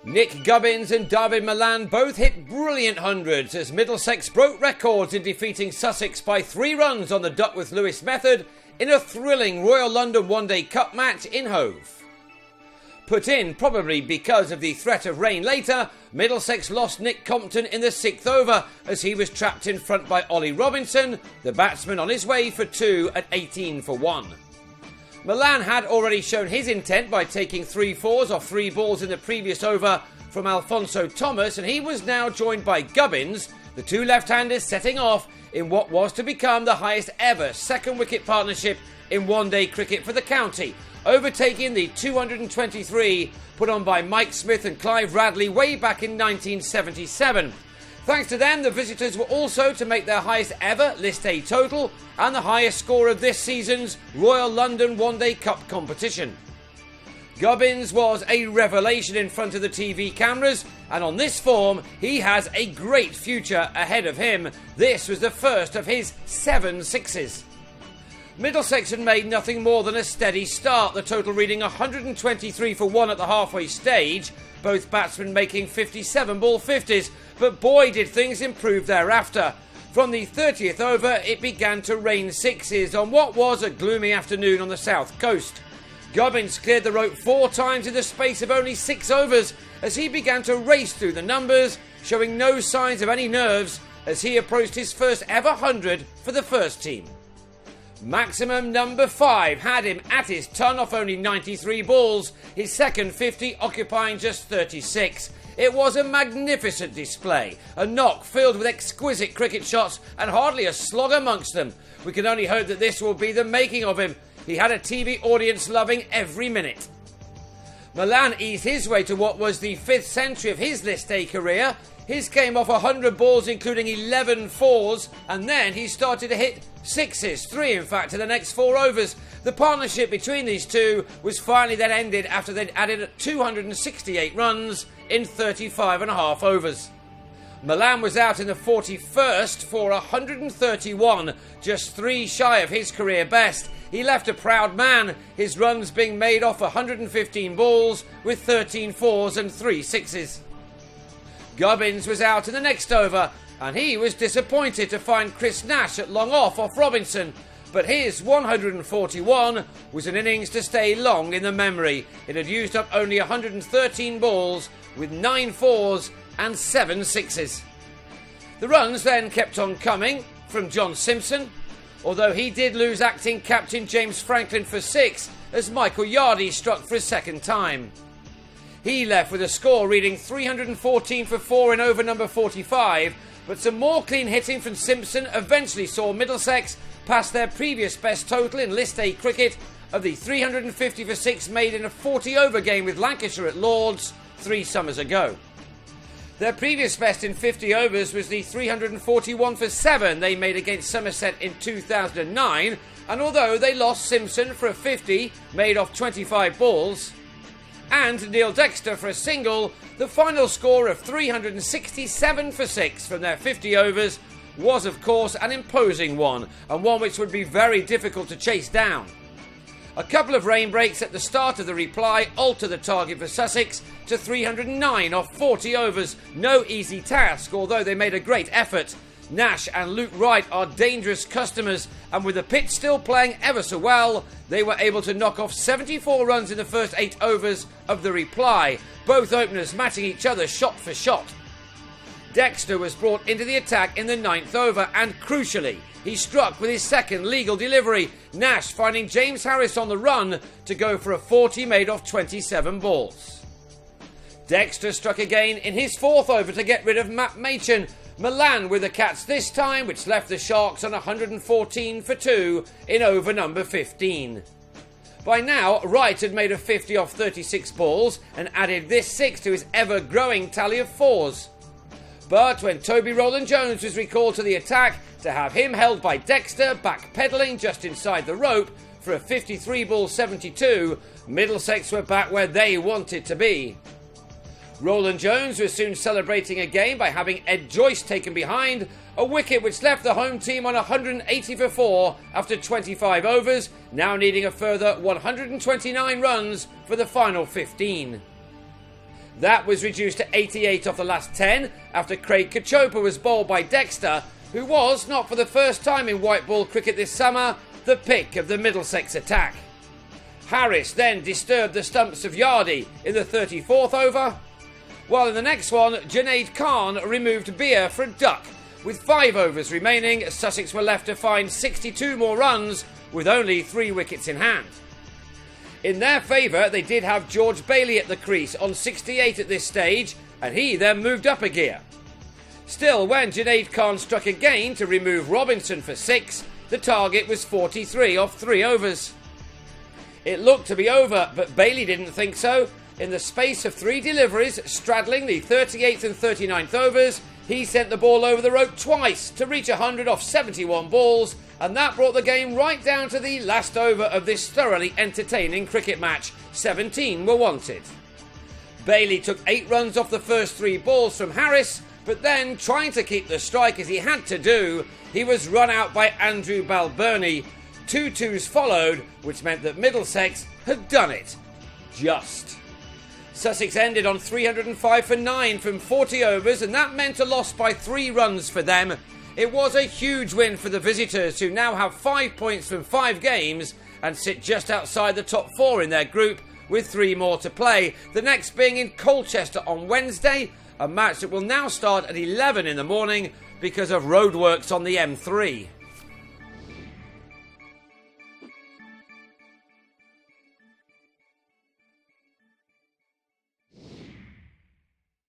Nick Gubbins and Dawid Malan both hit brilliant hundreds as Middlesex broke records in defeating Sussex by 3 runs on the Duckworth-Lewis method in a thrilling Royal London One Day Cup match in Hove. Put in probably because of the threat of rain later, Middlesex lost Nick Compton in the 6th over as he was trapped in front by Ollie Robinson, the batsman on his way for 2 at 18 for 1. Malan had already shown his intent by taking 3 fours off 3 balls in the previous over from Alfonso Thomas, and he was now joined by Gubbins, the 2 left-handers setting off in what was to become the highest ever second wicket partnership in one-day cricket for the county, overtaking the 223 put on by Mike Smith and Clive Radley way back in 1977. Thanks to them, the visitors were also to make their highest ever List A total and the highest score of this season's Royal London One Day Cup competition. Gubbins was a revelation in front of the TV cameras, and on this form, he has a great future ahead of him. This was the first of his 7 sixes. Middlesex had made nothing more than a steady start, the total reading 123 for 1 at the halfway stage, both batsmen making 57 ball 50s, but boy did things improve thereafter. From the 30th over, it began to rain sixes on what was a gloomy afternoon on the south coast. Gubbins cleared the rope 4 times in the space of only 6 overs as he began to race through the numbers, showing no signs of any nerves as he approached his first ever 100 for the first team. Maximum number 5 had him at his ton off only 93 balls, his second 50 occupying just 36. It was a magnificent display, a knock filled with exquisite cricket shots and hardly a slog amongst them. We can only hope that this will be the making of him. He had a TV audience loving every minute. Malan eased his way to what was the 5th century of his List A career. His came off 100 balls including 11 fours, and then he started to hit sixes, 3 in fact, in the next 4 overs. The partnership between these two was finally then ended after they'd added 268 runs in 35.5 overs. Malan was out in the 41st for 131, just 3 shy of his career best. He left a proud man, his runs being made off 115 balls with 13 fours and 3 sixes. Gubbins was out in the next over, and he was disappointed to find Chris Nash at long off Robinson, but his 141 was an innings to stay long in the memory. It had used up only 113 balls with 9 fours and 7 sixes. The runs then kept on coming from John Simpson, although he did lose acting captain James Franklin for 6 as Michael Yardley struck for a second time. He left with a score reading 314 for 4 in over number 45, but some more clean hitting from Simpson eventually saw Middlesex pass their previous best total in List A cricket of the 350 for 6 made in a 40-over game with Lancashire at Lord's 3 summers ago. Their previous best in 50 overs was the 341 for 7 they made against Somerset in 2009, and although they lost Simpson for a 50 made off 25 balls, and Neil Dexter for a single, the final score of 367 for 6 from their 50 overs was of course an imposing one, and one which would be very difficult to chase down. A couple of rain breaks at the start of the reply altered the target for Sussex to 309 off 40 overs. No easy task, although they made a great effort. Nash and Luke Wright are dangerous customers, and with the pitch still playing ever so well, they were able to knock off 74 runs in the first 8 overs of the reply, both openers matching each other shot for shot. Dexter was brought into the attack in the 9th over, and crucially, he struck with his second legal delivery, Nash finding James Harris on the run to go for a 40 made off 27 balls. Dexter struck again in his 4th over to get rid of Matt Machin. Malan with the Cats this time, which left the Sharks on 114 for 2 in over number 15. By now, Wright had made a 50 off 36 balls and added this 6 to his ever-growing tally of 4s. But when Toby Rowland-Jones was recalled to the attack to have him held by Dexter backpedaling just inside the rope for a 53 ball 72, Middlesex were back where they wanted to be. Rowland-Jones was soon celebrating again by having Ed Joyce taken behind, a wicket which left the home team on 180 for 4 after 25 overs, now needing a further 129 runs for the final 15. That was reduced to 88 off the last 10 after Craig Cachopa was bowled by Dexter, who was, not for the first time in white ball cricket this summer, the pick of the Middlesex attack. Harris then disturbed the stumps of Yardy in the 34th over, while in the next one, Junaid Khan removed Beer for a duck. With 5 overs remaining, Sussex were left to find 62 more runs with only 3 wickets in hand. In their favour, they did have George Bailey at the crease on 68 at this stage, and he then moved up a gear. Still, when Junaid Khan struck again to remove Robinson for 6, the target was 43 off 3 overs. It looked to be over, but Bailey didn't think so. In the space of 3 deliveries, straddling the 38th and 39th overs, he sent the ball over the rope twice to reach 100 off 71 balls, and that brought the game right down to the last over of this thoroughly entertaining cricket match. 17 were wanted. Bailey took 8 runs off the first 3 balls from Harris, but then, trying to keep the strike as he had to do, he was run out by Andrew Balbirnie. 2 twos followed, which meant that Middlesex had done it. Just. Sussex ended on 305 for 9 from 40 overs, and that meant a loss by 3 runs for them. It was a huge win for the visitors, who now have 5 points from 5 games and sit just outside the top 4 in their group with 3 more to play, the next being in Colchester on Wednesday, a match that will now start at 11 in the morning because of roadworks on the M3.